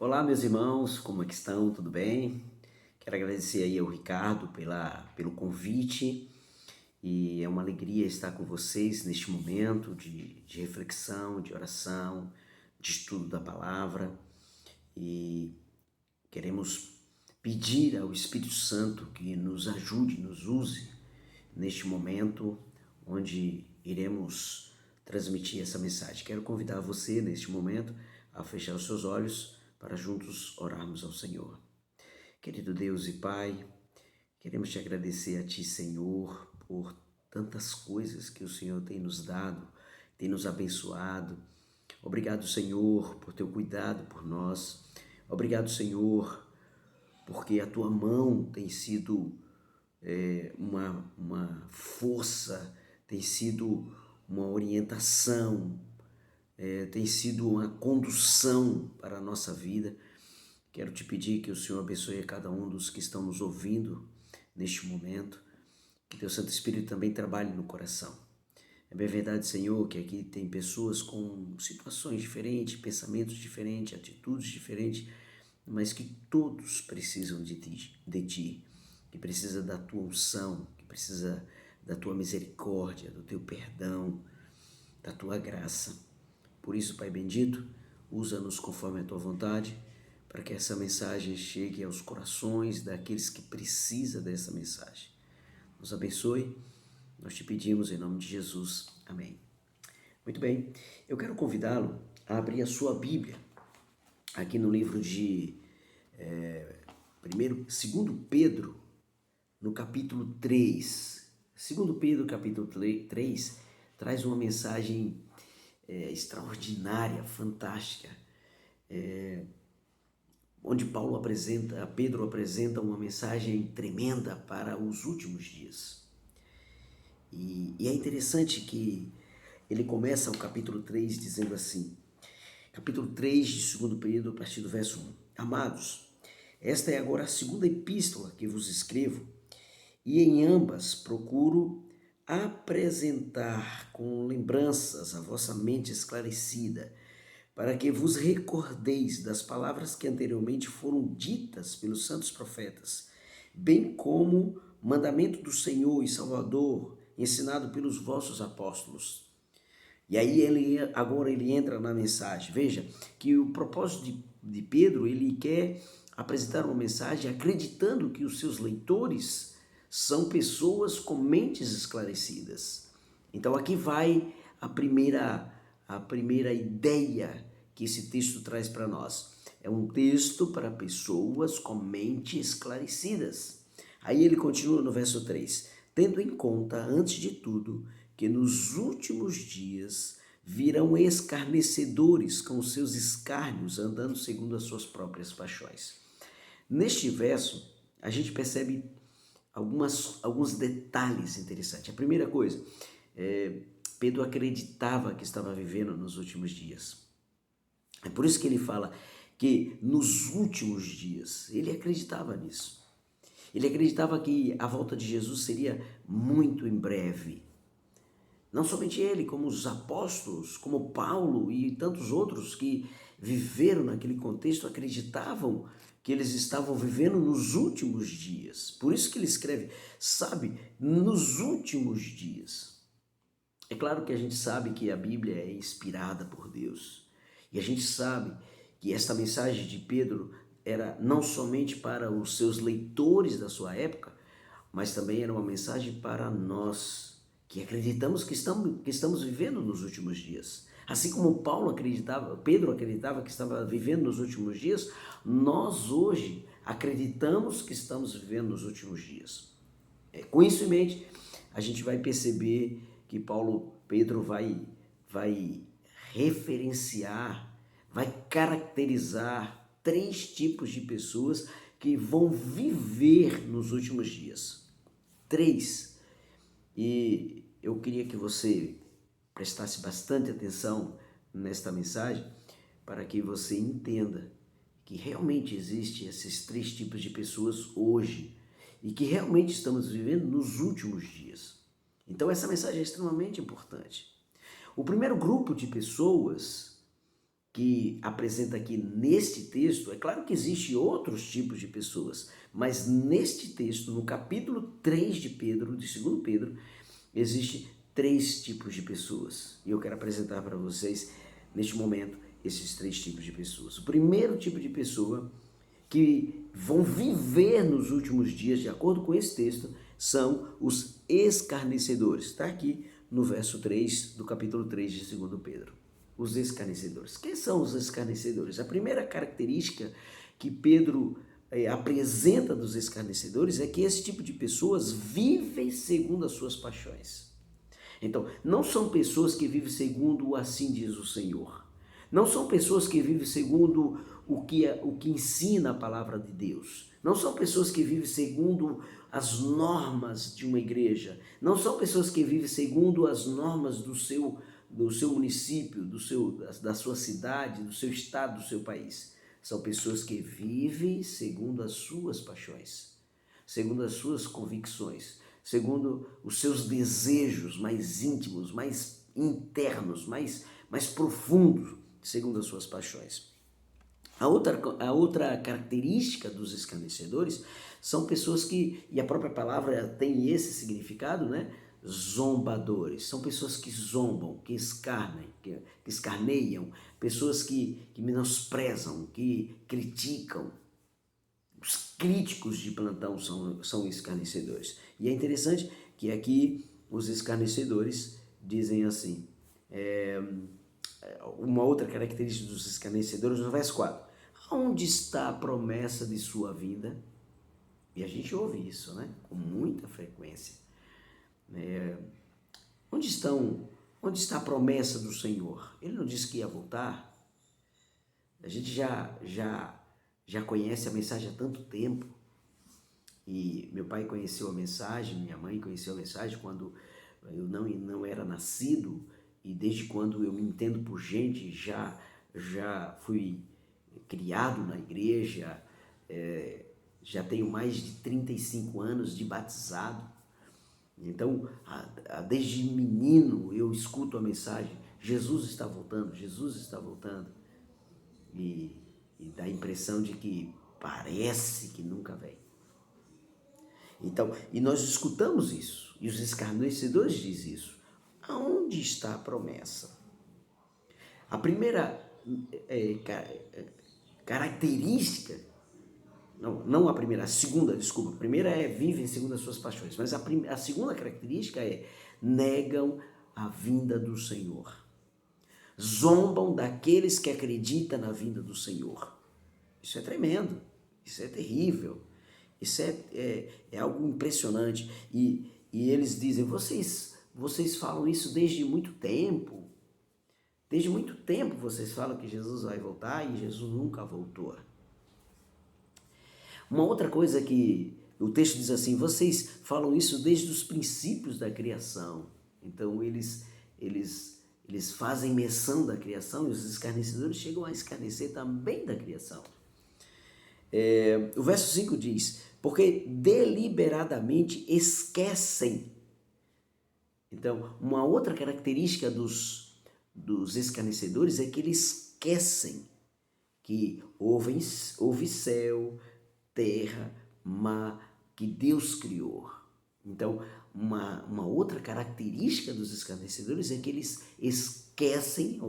Olá, meus irmãos, como é que estão? Tudo bem? Quero agradecer aí ao Ricardo pelo convite e é uma alegria estar com vocês neste momento de reflexão, de oração, de estudo da palavra e queremos pedir ao Espírito Santo que nos ajude, nos use neste momento onde iremos transmitir essa mensagem. Quero convidar você neste momento a fechar os seus olhos para juntos orarmos ao Senhor. Querido Deus e Pai, queremos te agradecer a Ti, Senhor, por tantas coisas que o Senhor tem nos dado, tem nos abençoado. Obrigado, Senhor, por Teu cuidado por nós. Obrigado, Senhor, porque a Tua mão tem sido uma força, tem sido uma orientação, tem sido uma condução para a nossa vida. Quero te pedir que o Senhor abençoe a cada um dos que estão nos ouvindo neste momento, que Teu Santo Espírito também trabalhe no coração. É bem verdade, Senhor, que aqui tem pessoas com situações diferentes, pensamentos diferentes, atitudes diferentes, mas que todos precisam de Ti, que precisa da Tua unção, que precisa da Tua misericórdia, do Teu perdão, da Tua graça. Por isso, Pai bendito, usa-nos conforme a Tua vontade, para que essa mensagem chegue aos corações daqueles que precisam dessa mensagem. Nos abençoe, nós te pedimos em nome de Jesus. Amém. Muito bem, eu quero convidá-lo a abrir a sua Bíblia, aqui no livro de 2 Pedro, no capítulo 3. 2 Pedro, capítulo 3, traz uma mensagem extraordinária, fantástica, onde Pedro apresenta uma mensagem tremenda para os últimos dias. E é interessante que ele começa o capítulo 3 dizendo assim, capítulo 3 de 2 Pedro, a partir do verso 1. Amados, esta é agora a segunda epístola que vos escrevo, e em ambas procuro apresentar com lembranças a vossa mente esclarecida, para que vos recordeis das palavras que anteriormente foram ditas pelos santos profetas, bem como mandamento do Senhor e Salvador, ensinado pelos vossos apóstolos. E aí agora ele entra na mensagem. Veja que o propósito de Pedro, ele quer apresentar uma mensagem acreditando que os seus leitores são pessoas com mentes esclarecidas. Então aqui vai a primeira ideia que esse texto traz para nós. É um texto para pessoas com mentes esclarecidas. Aí ele continua no verso 3. Tendo em conta, antes de tudo, que nos últimos dias virão escarnecedores com os seus escárnios, andando segundo as suas próprias paixões. Neste verso, a gente percebe alguns detalhes interessantes. A primeira coisa, Pedro acreditava que estava vivendo nos últimos dias. É por isso que ele fala que nos últimos dias, ele acreditava nisso. Ele acreditava que a volta de Jesus seria muito em breve. Não somente ele, como os apóstolos, como Paulo e tantos outros que viveram naquele contexto, acreditavam que eles estavam vivendo nos últimos dias. Por isso que ele escreve, sabe, nos últimos dias. É claro que a gente sabe que a Bíblia é inspirada por Deus. E a gente sabe que esta mensagem de Pedro era não somente para os seus leitores da sua época, mas também era uma mensagem para nós, que acreditamos que estamos vivendo nos últimos dias. Assim como Pedro acreditava que estava vivendo nos últimos dias, nós hoje acreditamos que estamos vivendo nos últimos dias. Com isso em mente, a gente vai perceber que Pedro vai referenciar, vai caracterizar 3 tipos de pessoas que vão viver nos últimos dias. 3. E eu queria que você prestasse bastante atenção nesta mensagem para que você entenda que realmente existem esses 3 tipos de pessoas hoje e que realmente estamos vivendo nos últimos dias. Então essa mensagem é extremamente importante. O primeiro grupo de pessoas que apresenta aqui neste texto, é claro que existem outros tipos de pessoas, mas neste texto, no capítulo 3 de Pedro, de 2 Pedro, existe 3 tipos de pessoas. E eu quero apresentar para vocês, neste momento, esses 3 tipos de pessoas. O primeiro tipo de pessoa que vão viver nos últimos dias, de acordo com esse texto, são os escarnecedores. Está aqui no verso 3 do capítulo 3 de 2 Pedro. Os escarnecedores. Quem são os escarnecedores? A primeira característica que Pedro apresenta dos escarnecedores é que esse tipo de pessoas vivem segundo as suas paixões. Então, não são pessoas que vivem segundo o assim diz o Senhor. Não são pessoas que vivem segundo o que ensina a palavra de Deus. Não são pessoas que vivem segundo as normas de uma igreja. Não são pessoas que vivem segundo as normas do seu município, da sua cidade, do seu estado, do seu país. São pessoas que vivem segundo as suas paixões, segundo as suas convicções, segundo os seus desejos mais íntimos, mais internos, mais profundos, segundo as suas paixões. A outra característica dos escarnecedores são pessoas que, e a própria palavra tem esse significado, né? Zombadores, são pessoas que zombam, que escarneiam, pessoas que menosprezam, que criticam. Os críticos de plantão são escarnecedores. E é interessante que aqui os escarnecedores dizem assim, uma outra característica dos escarnecedores, no verso 4, onde está a promessa de sua vinda? E a gente ouve isso, né? Com muita frequência. Onde está a promessa do Senhor? Ele não disse que ia voltar? A gente já conhece a mensagem há tanto tempo. E meu pai conheceu a mensagem, minha mãe conheceu a mensagem quando eu não era nascido. E desde quando eu me entendo por gente, já fui criado na igreja, já tenho mais de 35 anos de batizado. Então, desde menino eu escuto a mensagem, Jesus está voltando, Jesus está voltando. E dá a impressão de que parece que nunca vem. Então, e nós escutamos isso, e os escarnecedores dizem isso. Aonde está a promessa? A primeira característica, não a primeira, a segunda, desculpa. A primeira é vivem segundo as suas paixões, mas a segunda característica é negam a vinda do Senhor. Zombam daqueles que acreditam na vinda do Senhor. Isso é tremendo, isso é terrível, isso é algo impressionante. E eles dizem, vocês falam isso desde muito tempo. Desde muito tempo vocês falam que Jesus vai voltar e Jesus nunca voltou. Uma outra coisa que o texto diz assim, vocês falam isso desde os princípios da criação. Então eles fazem menção da criação e os escarnecedores chegam a escarnecer também da criação. O verso 5 diz, porque deliberadamente esquecem. Então, uma outra característica dos escarnecedores é que eles esquecem que houve céu, terra, mar, que Deus criou. Então, uma outra característica dos escarnecedores é que eles esquecem,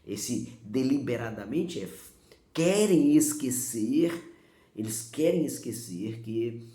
esse deliberadamente querem esquecer, eles querem esquecer que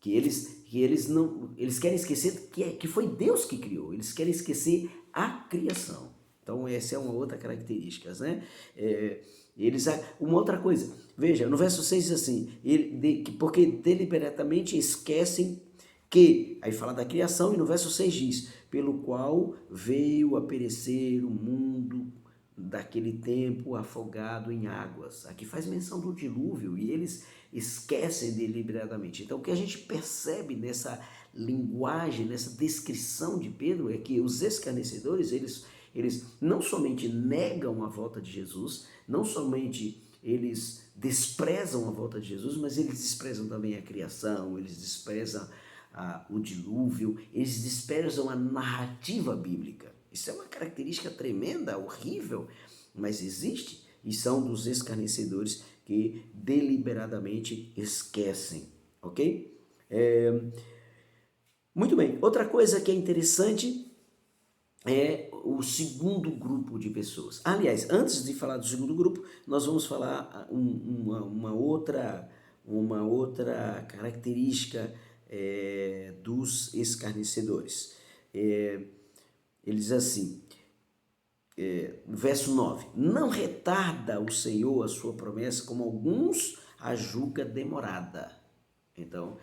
eles querem esquecer que foi Deus que criou, eles querem esquecer a criação. Então essa é uma outra característica, né? Uma outra coisa, veja, no verso 6 diz assim, porque deliberadamente esquecem que, aí fala da criação, e no verso 6 diz, pelo qual veio a perecer o mundo daquele tempo afogado em águas. Aqui faz menção do dilúvio e eles esquecem deliberadamente. Então o que a gente percebe nessa linguagem, nessa descrição de Pedro é que os escarnecedores, eles não somente negam a volta de Jesus, não somente eles desprezam a volta de Jesus, mas eles desprezam também a criação, eles desprezam o dilúvio, eles desprezam a narrativa bíblica. Isso é uma característica tremenda, horrível, mas existe, e são dos escarnecedores que deliberadamente esquecem, ok? Muito bem, outra coisa que é interessante é o segundo grupo de pessoas. Aliás, antes de falar do segundo grupo, nós vamos falar uma outra característica dos escarnecedores. Ele diz assim, verso 9: não retarda o Senhor a sua promessa, como alguns a julga demorada. Então,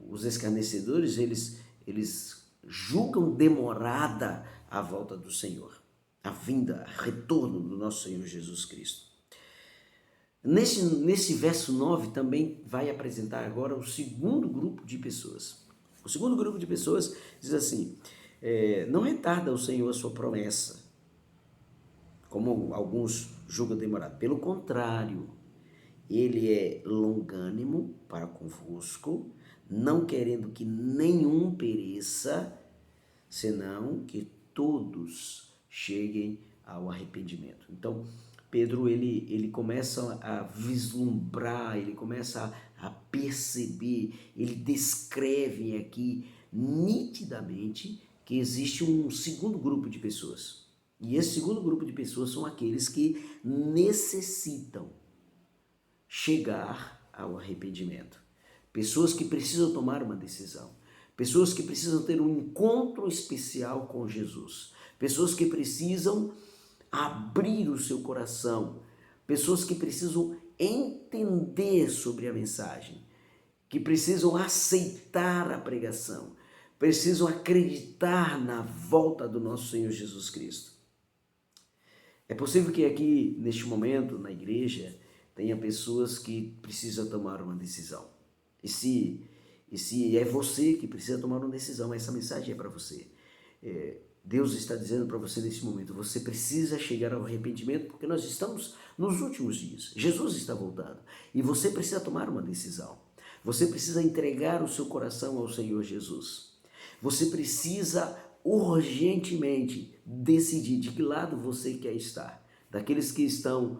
os escarnecedores, eles julgam demorada a volta do Senhor, a vinda, o retorno do nosso Senhor Jesus Cristo. Nesse verso 9 também vai apresentar agora o segundo grupo de pessoas. O segundo grupo de pessoas diz assim, não retarda o Senhor a sua promessa, como alguns julgam demorado. Pelo contrário, ele é longânimo para convosco, não querendo que nenhum pereça, senão que todos cheguem ao arrependimento. Então, Pedro ele começa a vislumbrar, ele começa a perceber, ele descreve aqui nitidamente que existe um segundo grupo de pessoas. E esse segundo grupo de pessoas são aqueles que necessitam chegar ao arrependimento. Pessoas que precisam tomar uma decisão. Pessoas que precisam ter um encontro especial com Jesus. Pessoas que precisam abrir o seu coração. Pessoas que precisam entender sobre a mensagem. Que precisam aceitar a pregação. Precisam acreditar na volta do nosso Senhor Jesus Cristo. É possível que aqui, neste momento, na igreja, tenha pessoas que precisam tomar uma decisão. E se é você que precisa tomar uma decisão, essa mensagem é para você. Deus está dizendo para você nesse momento, você precisa chegar ao arrependimento, porque nós estamos nos últimos dias. Jesus está voltando e você precisa tomar uma decisão. Você precisa entregar o seu coração ao Senhor Jesus. Você precisa urgentemente decidir de que lado você quer estar. Daqueles que estão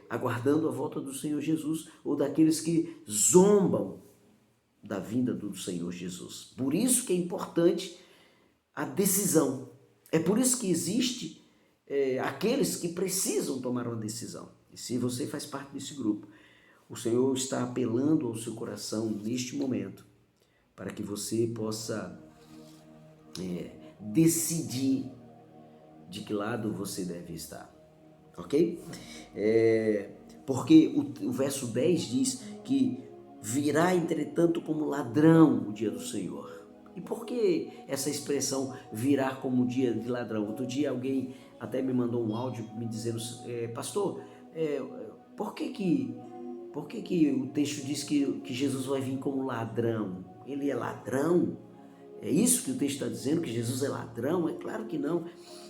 aguardando a volta do Senhor Jesus ou daqueles que zombam da vinda do Senhor Jesus. Por isso que é importante a decisão. É por isso que existe aqueles que precisam tomar uma decisão. E se você faz parte desse grupo, o Senhor está apelando ao seu coração neste momento para que você possa decidir de que lado você deve estar. Ok? Porque o verso 10 diz que virá, entretanto, como ladrão o dia do Senhor. E por que essa expressão virá como dia de ladrão? Outro dia alguém até me mandou um áudio me dizendo, pastor, por que o texto diz que Jesus vai vir como ladrão? Ele é ladrão? É isso que o texto está dizendo, que Jesus é ladrão? É claro que não.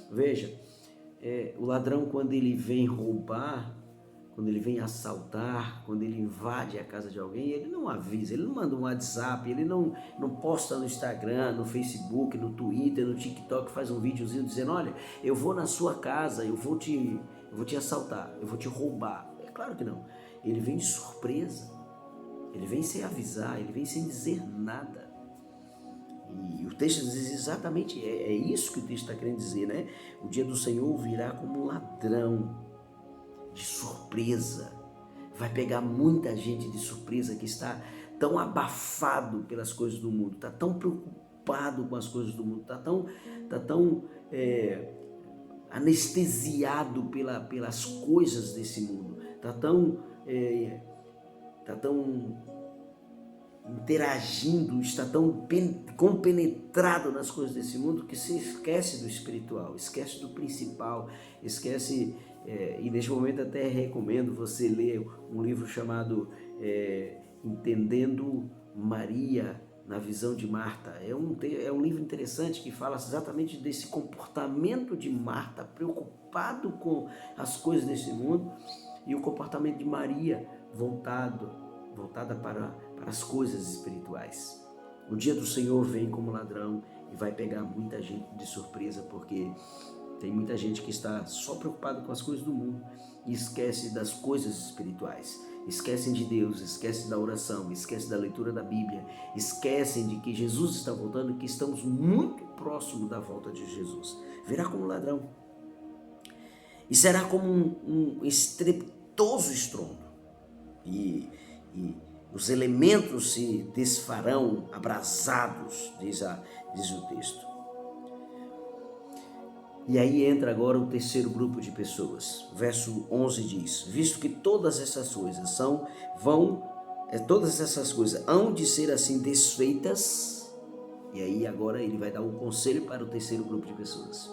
Veja, o ladrão, quando ele vem roubar, quando ele vem assaltar, quando ele invade a casa de alguém, ele não avisa, ele não manda um WhatsApp, ele não posta no Instagram, no Facebook, no Twitter, no TikTok, faz um videozinho dizendo, olha, eu vou na sua casa, eu vou te assaltar, eu vou te roubar. É claro que não. Ele vem de surpresa, ele vem sem avisar, ele vem sem dizer nada. E o texto diz exatamente, é isso que o texto está querendo dizer, né? O dia do Senhor virá como um ladrão, de surpresa. Vai pegar muita gente de surpresa que está tão abafado pelas coisas do mundo, está tão preocupado com as coisas do mundo, está tão anestesiado pelas coisas desse mundo, está tão interagindo, está tão compenetrado nas coisas desse mundo que se esquece do espiritual, esquece do principal, esquece, e neste momento até recomendo você ler um livro chamado Entendendo Maria na Visão de Marta. É um livro interessante que fala exatamente desse comportamento de Marta, preocupado com as coisas desse mundo, e o comportamento de Maria voltada para as coisas espirituais. O dia do Senhor vem como ladrão e vai pegar muita gente de surpresa, porque tem muita gente que está só preocupada com as coisas do mundo e esquece das coisas espirituais. Esquecem de Deus, esquecem da oração, esquecem da leitura da Bíblia, esquecem de que Jesus está voltando e que estamos muito próximo da volta de Jesus. Virá como ladrão e será como um estrepitoso estrondo. E os elementos se desfarão abrasados, diz o texto. E aí entra agora o terceiro grupo de pessoas. Verso 11 diz: visto que todas essas coisas hão de ser assim desfeitas. E aí agora ele vai dar um conselho para o terceiro grupo de pessoas.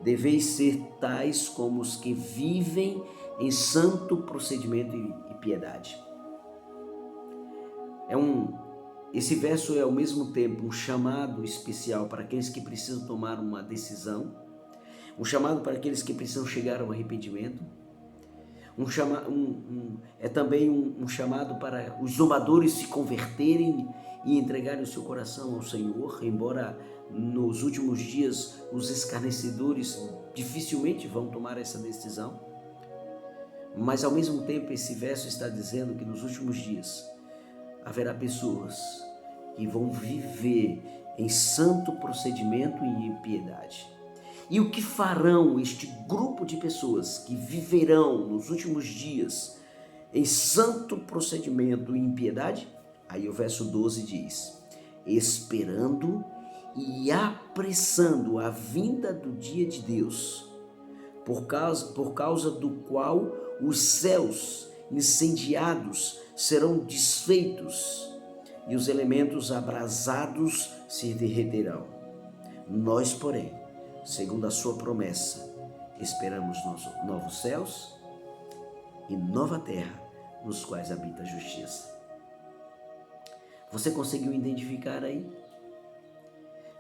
Deveis ser tais como os que vivem em santo procedimento e piedade. Esse verso é ao mesmo tempo um chamado especial para aqueles que precisam tomar uma decisão, um chamado para aqueles que precisam chegar ao arrependimento, é também um chamado para os zombadores se converterem e entregarem o seu coração ao Senhor, embora nos últimos dias os escarnecedores dificilmente vão tomar essa decisão. Mas ao mesmo tempo esse verso está dizendo que nos últimos dias haverá pessoas que vão viver em santo procedimento e em piedade. E o que farão este grupo de pessoas que viverão nos últimos dias em santo procedimento e em piedade? Aí o verso 12 diz: esperando e apressando a vinda do dia de Deus, por causa do qual os céus incendiados serão desfeitos e os elementos abrasados se derreterão. Nós, porém, segundo a sua promessa, esperamos novos céus e nova terra, nos quais habita a justiça. Você conseguiu identificar aí?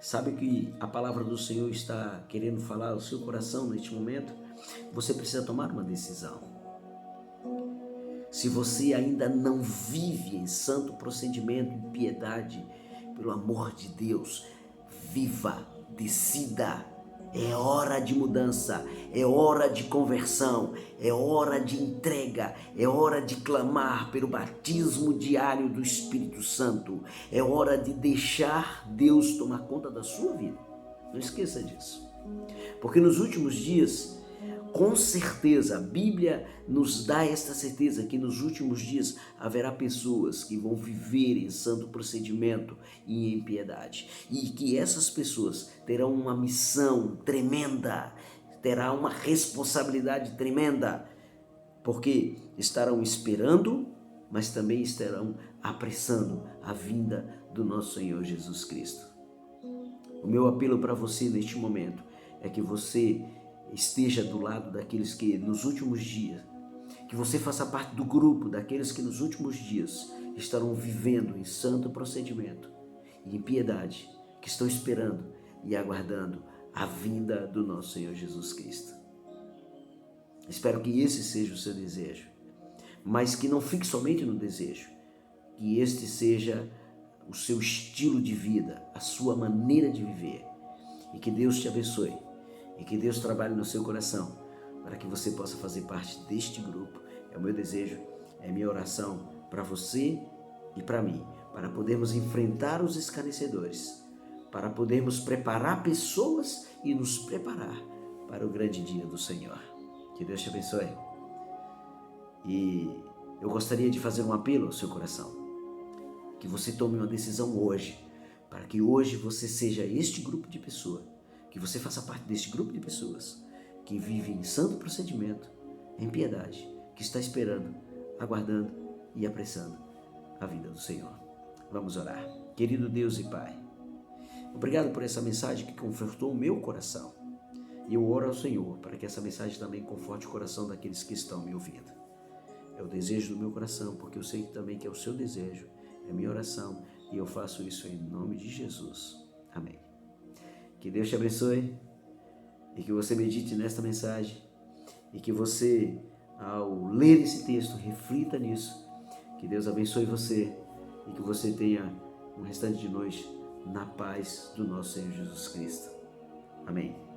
Sabe que a palavra do Senhor está querendo falar ao seu coração neste momento? Você precisa tomar uma decisão. Se você ainda não vive em santo procedimento e piedade, pelo amor de Deus, viva, decida. É hora de mudança, é hora de conversão, é hora de entrega, é hora de clamar pelo batismo diário do Espírito Santo, é hora de deixar Deus tomar conta da sua vida. Não esqueça disso, porque nos últimos dias, com certeza, a Bíblia nos dá esta certeza que nos últimos dias haverá pessoas que vão viver em santo procedimento e em piedade. E que essas pessoas terão uma missão tremenda, terá uma responsabilidade tremenda, porque estarão esperando, mas também estarão apressando a vinda do nosso Senhor Jesus Cristo. O meu apelo para você neste momento é que você esteja do lado daqueles que nos últimos dias, que você faça parte do grupo daqueles que nos últimos dias estarão vivendo em santo procedimento e em piedade, que estão esperando e aguardando a vinda do nosso Senhor Jesus Cristo. Espero que esse seja o seu desejo, mas que não fique somente no desejo, que este seja o seu estilo de vida, a sua maneira de viver, e que Deus te abençoe. E que Deus trabalhe no seu coração para que você possa fazer parte deste grupo. É o meu desejo, é a minha oração para você e para mim, para podermos enfrentar os escarnecedores, para podermos preparar pessoas e nos preparar para o grande dia do Senhor. Que Deus te abençoe. E eu gostaria de fazer um apelo ao seu coração, que você tome uma decisão hoje, para que hoje você seja este grupo de pessoas, que você faça parte deste grupo de pessoas que vive em santo procedimento, em piedade, que está esperando, aguardando e apressando a vinda do Senhor. Vamos orar. Querido Deus e Pai, obrigado por essa mensagem que confortou o meu coração. E eu oro ao Senhor para que essa mensagem também conforte o coração daqueles que estão me ouvindo. É o desejo do meu coração, porque eu sei também que é o seu desejo, é a minha oração, e eu faço isso em nome de Jesus. Amém. Que Deus te abençoe e que você medite nesta mensagem e que você, ao ler esse texto, reflita nisso. Que Deus abençoe você e que você tenha um restante de noite na paz do nosso Senhor Jesus Cristo. Amém.